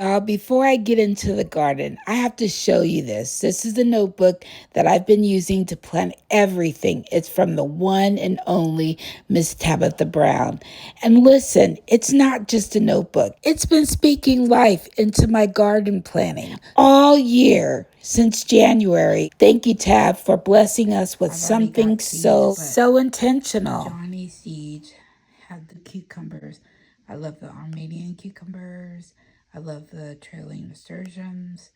Before I get into the garden, I have to show you this. This is the notebook that I've been using to plan everything. It's from the one and only Miss Tabitha Brown. And listen, it's not just a notebook. It's been speaking life into my garden planning all year since January. Thank you, Tab, for blessing us with something so intentional. Johnny Seeds had the cucumbers. I love the Armenian cucumbers. I love the trailing nasturtiums.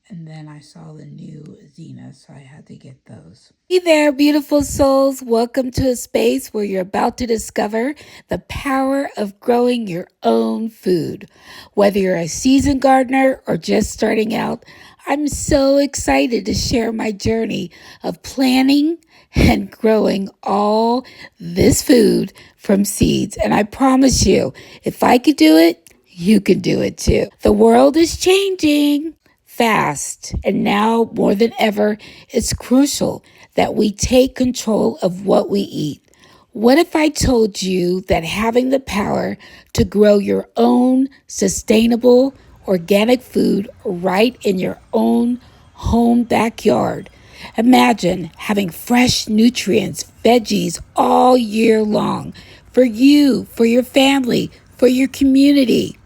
And then I saw the new Xena, so I had to get those. Hey there, beautiful souls. Welcome to a space where you're about to discover the power of growing your own food. Whether you're a seasoned gardener or just starting out, I'm so excited to share my journey of planning and growing all this food from seeds. And I promise you, if I could do it, you can do it too. The world is changing fast, and now more than ever, it's crucial that we take control of what we eat. What if I told you that having the power to grow your own sustainable organic food right in your own home backyard? Imagine having fresh nutrients, veggies all year long for you, for your family, for your community.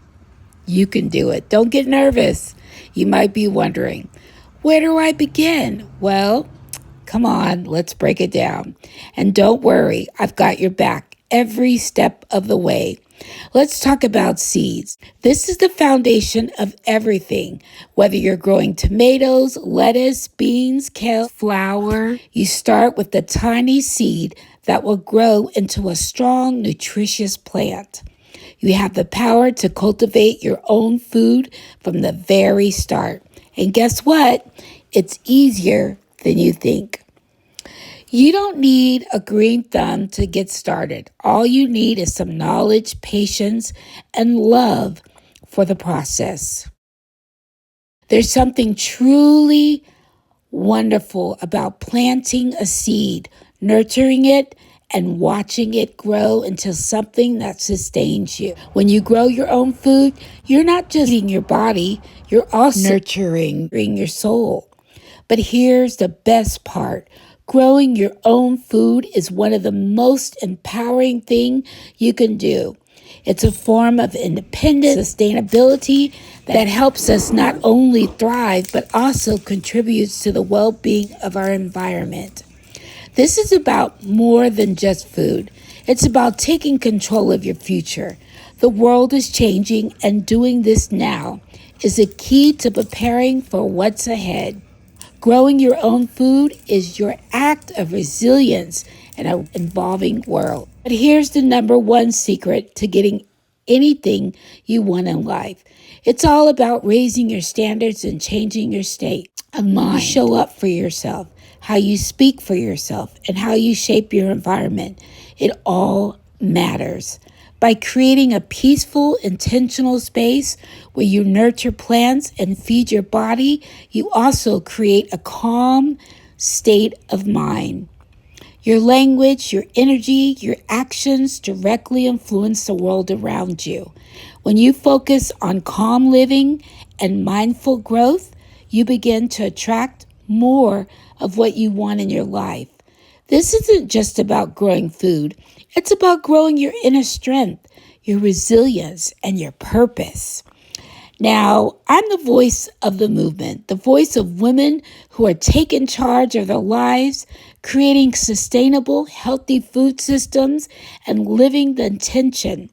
You can do it. Don't get nervous. You might be wondering, where do I begin? Well, come on, let's break it down. And don't worry, I've got your back every step of the way. Let's talk about seeds. This is the foundation of everything. Whether you're growing tomatoes, lettuce, beans, kale, flour, you start with the tiny seed that will grow into a strong, nutritious plant. You have the power to cultivate your own food from the very start. And guess what? It's easier than you think. You don't need a green thumb to get started. All you need is some knowledge, patience, and love for the process. There's something truly wonderful about planting a seed, nurturing it, and watching it grow into something that sustains you. When you grow your own food, you're not just eating your body, you're also nurturing your soul. But here's the best part. Growing your own food is one of the most empowering things you can do. It's a form of independent sustainability that helps us not only thrive, but also contributes to the well-being of our environment. This is about more than just food. It's about taking control of your future. The world is changing, and doing this now is a key to preparing for what's ahead. Growing your own food is your act of resilience in an evolving world. But here's the number one secret to getting anything you want in life. It's all about raising your standards and changing your state of mind. You show up for yourself, how you speak for yourself, and how you shape your environment. It all matters. By creating a peaceful, intentional space where you nurture plants and feed your body, you also create a calm state of mind. Your language, your energy, your actions directly influence the world around you. When you focus on calm living and mindful growth, you begin to attract more of what you want in your life. This isn't just about growing food. It's about growing your inner strength, your resilience, and your purpose. Now, I'm the voice of the movement, the voice of women who are taking charge of their lives, creating sustainable, healthy food systems, and living the intention.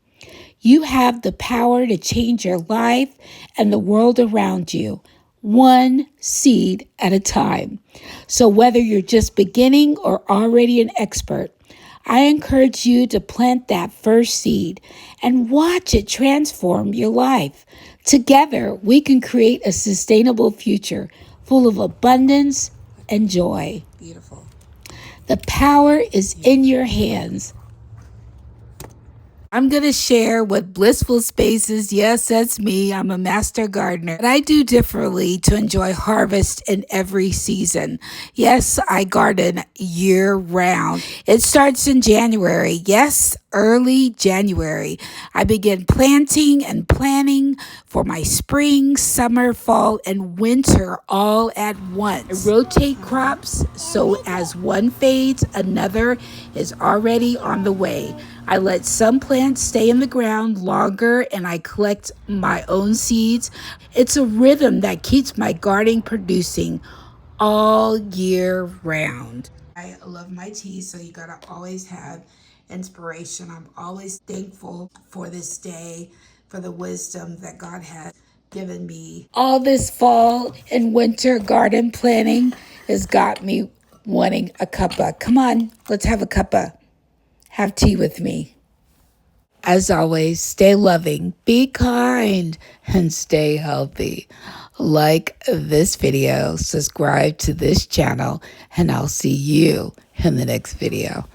You have the power to change your life and the world around you, one seed at a time. So whether you're just beginning or already an expert, I encourage you to plant that first seed and watch it transform your life. Together, we can create a sustainable future full of abundance and joy. Beautiful. The power is in your hands. I'm going to share what Blissful Spaces, yes, that's me. I'm a master gardener. But I do differently to enjoy harvest in every season. Yes, I garden year round. It starts in January. Yes, early January. I begin planting and planning for my spring, summer, fall, and winter all at once. I rotate crops so as one fades, another is already on the way. I let some plants stay in the ground longer and I collect my own seeds. It's a rhythm that keeps my garden producing all year round. I love my tea, so you gotta always have inspiration. I'm always thankful for this day, for the wisdom that God has given me. All this fall and winter garden planning has got me wanting a cuppa. Come on, let's have a cuppa. Have tea with me. As always, stay loving, be kind, and stay healthy. Like this video, subscribe to this channel, and I'll see you in the next video.